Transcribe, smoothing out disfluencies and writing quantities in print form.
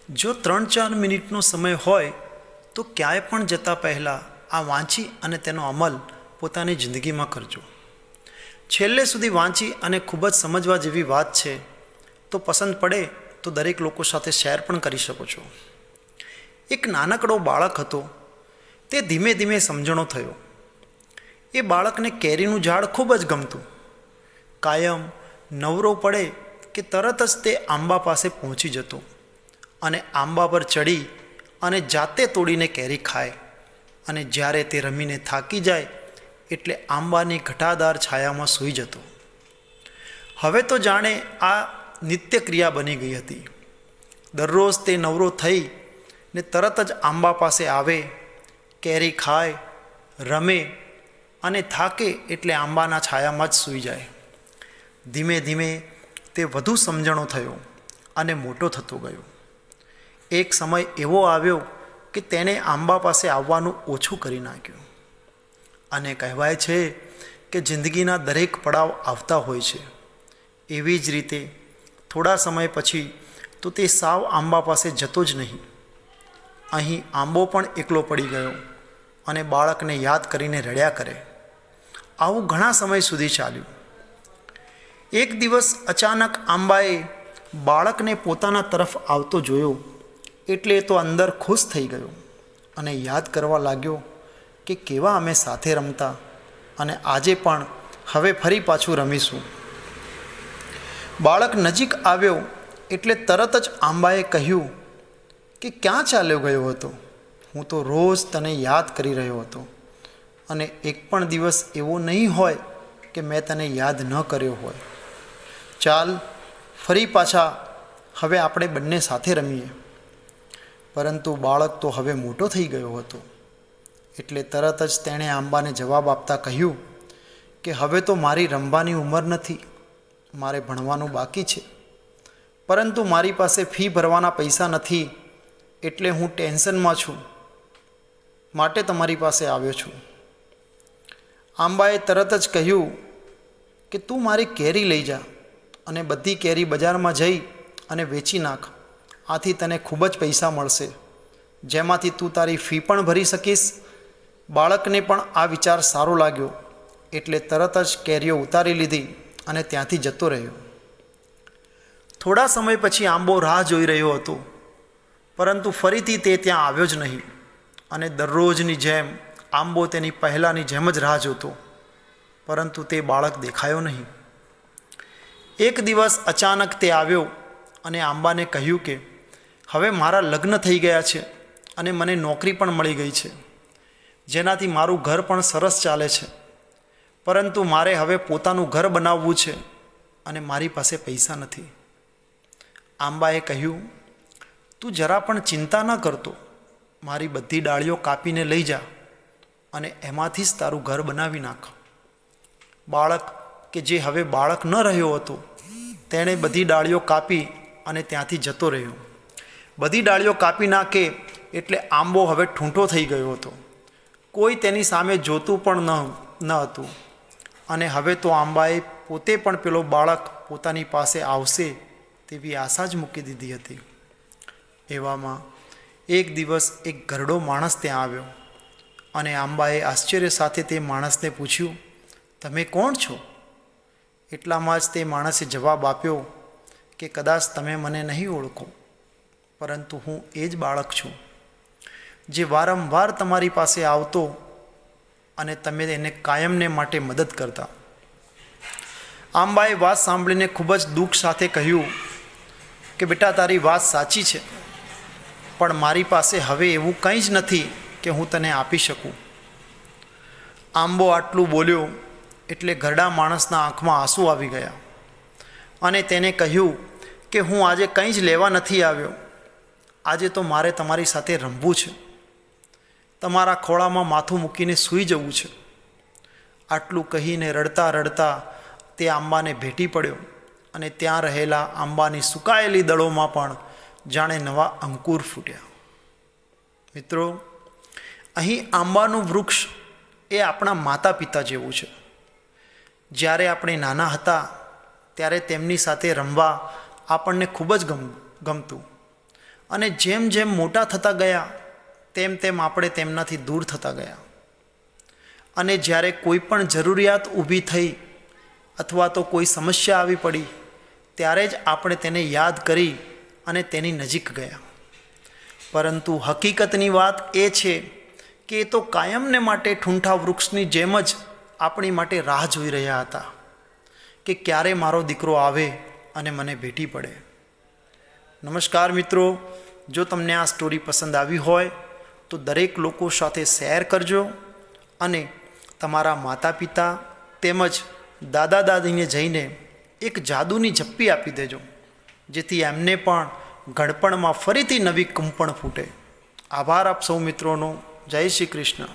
જો 3-4 મિનિટનો સમય હોય તો ક્યાંય પણ જતાં પહેલાં આ વાંચી અને તેનો અમલ પોતાની જિંદગીમાં કરજો. છેલ્લે સુધી વાંચી અને ખૂબ જ સમજવા જેવી વાત છે, તો પસંદ પડે તો દરેક લોકો સાથે શેર પણ કરી શકો છો. એક નાનકડો બાળક હતો. તે ધીમે ધીમે સમજણો થયો. એ બાળકને કેરીનું ઝાડ ખૂબ જ ગમતું. કાયમ નવરો પડે કે તરત જ તે આંબા પાસે પહોંચી જતો અને આંબા પર ચડી અને જાતે તોડીને કેરી ખાય. અને જ્યારે તે રમીને થાકી જાય એટલે આંબાની ઘટાદાર છાયામાં સૂઈ જતો. હવે તો જાણે આ નિત્ય ક્રિયા બની ગઈ હતી. દરરોજ તે નવરો થઈ ને તરત જ આંબા પાસે આવે, કેરી ખાય, રમે અને થાકે એટલે આંબાના છાયામાં જ સૂઈ જાય. ધીમે ધીમે તે વધુ સમજણો થયો અને મોટો થતો ગયો. એક સમય એવો આવ્યો કે તેણે આંબા પાસે આવવાનું ઓછું કરી નાખ્યું. અને કહેવાય છે કે જિંદગીના દરેક પડાવ આવતા હોય છે. એવી જ રીતે થોડા સમય પછી તો તે સાવ આંબા પાસે જતો જ નહીં. અહીં આંબો પણ એકલો પડી ગયો અને બાળકને યાદ કરીને રડ્યા કરે. આવું ઘણા સમય સુધી ચાલ્યું. એક દિવસ અચાનક આંબાએ બાળકને પોતાના તરફ આવતો જોયો એટલે તો અંદર ખુશ થઈ ગયો અને યાદ કરવા લાગ્યો કે કેવા અમે સાથે રમતા અને આજે પણ હવે ફરી પાછું રમીશું. બાળક નજીક આવ્યો એટલે તરત જ આંબાએ કહ્યું કે ક્યાં ચાલ્યો ગયો હતો? હું તો રોજ તને યાદ કરી રહ્યો હતો અને એક પણ દિવસ એવો નહીં હોય કે મેં તને યાદ ન કર્યો હોય. ચાલ ફરી પાછા હવે આપણે બંને સાથે રમીએ. પરંતુ બાળક તો હવે મોટો થઈ ગયો હતો એટલે તરત જ તેણે આંબાને જવાબ આપતા કહ્યું કે હવે તો મારી રમવાની ઉંમર નથી, મારે ભણવાનું બાકી છે. પરંતુ મારી પાસે ફી ભરવાના પૈસા નથી એટલે હું ટેન્શનમાં છું, માટે તમારી પાસે આવ્યો છું. આંબાએ તરત જ કહ્યું કે તું મારી કેરી લઈ જા અને બધી કેરી બજારમાં જઈ અને વેચી નાખ. આથી તને ખૂબ જ પૈસા મળશે, જેમાંથી તું તારી ફી પણ ભરી શકીશ. બાળકને પણ આ વિચાર સારો લાગ્યો એટલે તરત જ કેરીઓ ઉતારી લીધી અને ત્યાંથી જતો રહ્યો. થોડા સમય પછી આંબો રાહ જોઈ રહ્યો હતો, પરંતુ ફરીથી તે ત્યાં આવ્યો જ નહીં. અને દરરોજની જેમ આંબો તેની પહેલાંની જેમ જ રાહ જોતો, પરંતુ તે બાળક દેખાયો નહીં. એક દિવસ અચાનક તે આવ્યો અને આંબાને કહ્યું કે હવે મારા લગ્ન થઈ ગયા છે અને મને નોકરી પણ મળી ગઈ છે, જેનાથી મારું ઘર પણ સરસ ચાલે છે. પરંતુ મારે હવે પોતાનું ઘર બનાવવું છે અને મારી પાસે પૈસા નથી. આંબાએ કહ્યું, તું જરા પણ ચિંતા ન કરતો, મારી બધી ડાળીઓ કાપીને લઈ જા અને એમાંથી જ તારું ઘર બનાવી નાખ. બાળક કે જે હવે બાળક ન રહ્યો હતો તેણે બધી ડાળીઓ કાપી અને ત્યાંથી જતો રહ્યો. બધી ડાળીઓ કાપી નાખે એટલે આંબો હવે ઠૂંઠો થઈ ગયો હતો. કોઈ તેની સામે જોતું પણ ન હતું અને હવે તો આંબાએ પોતે પણ પેલો બાળક પોતાની પાસે આવશે તેવી આશા જ મૂકી દીધી હતી. એવામાં એક દિવસ એક ઘરડો માણસ ત્યાં આવ્યો અને આંબાએ આશ્ચર્ય સાથે તે માણસને પૂછ્યું, તમે કોણ છો? એટલામાં જ તે માણસે જવાબ આપ્યો કે કદાચ તમે મને નહીં ઓળખો, પરંતુ હું એ જ બાળક છું જે વારંવાર તમારી પાસે આવતો અને તમે એને કાયમને માટે મદદ કરતા. આંબાએ વાત સાંભળીને ખૂબ જ દુઃખ સાથે કહ્યું કે બેટા, તારી વાત સાચી છે, પણ મારી પાસે હવે એવું કંઈ જ નથી કે હું તને આપી શકું. આંબો આટલું બોલ્યો એટલે ઘરડા માણસના આંખમાં આંસુ આવી ગયા અને તેને કહ્યું કે હું આજે કંઈ જ લેવા નથી આવ્યો. આજે તો મારે તમારી સાથે રમવું છે, તમારા ખોળામાં માથું મૂકીને સૂઈ જવું છે. આટલું કહીને રડતા રડતા તે આંબાને ભેટી પડ્યો અને ત્યાં રહેલા આંબાની સુકાયેલી દળોમાં પણ જાણે નવા અંકુર ફૂટ્યા. મિત્રો, અહીં આંબાનું વૃક્ષ એ આપણા માતા પિતા જેવું છે. જ્યારે આપણે નાના હતા ત્યારે તેમની સાથે રમવા આપણને ખૂબ જ ગમતું અને જેમ જેમ મોટા થતા ગયા તેમ તેમ આપણે તેમનાથી દૂર થતા ગયા. અને જ્યારે કોઈ પણ જરૂરિયાત ઊભી થઈ અથવા તો કોઈ સમસ્યા આવી પડી ત્યારે જ આપણે તેને યાદ કરી અને તેની નજીક ગયા. પરંતુ હકીકતની વાત એ છે કે એ તો કાયમને માટે ઠૂંઠા વૃક્ષની જેમ જ આપણી માટે રાહ જોઈ રહ્યા હતા કે ક્યારે મારો દીકરો આવે અને મને ભેટી પડે. નમસ્કાર મિત્રો, જો તમને આ સ્ટોરી પસંદ આવી હોય તો દરેક લોકો સાથે શેર કરજો અને તમારા માતા પિતા તેમજ દાદા દાદીને જઈને એક જાદુની ઝપ્પી આપી દેજો, જેથી એમને પણ ઘડપણમાં ફરીથી નવી કંપણ ફૂટે. આભાર આપ સૌ મિત્રોનો. જય શ્રી કૃષ્ણ.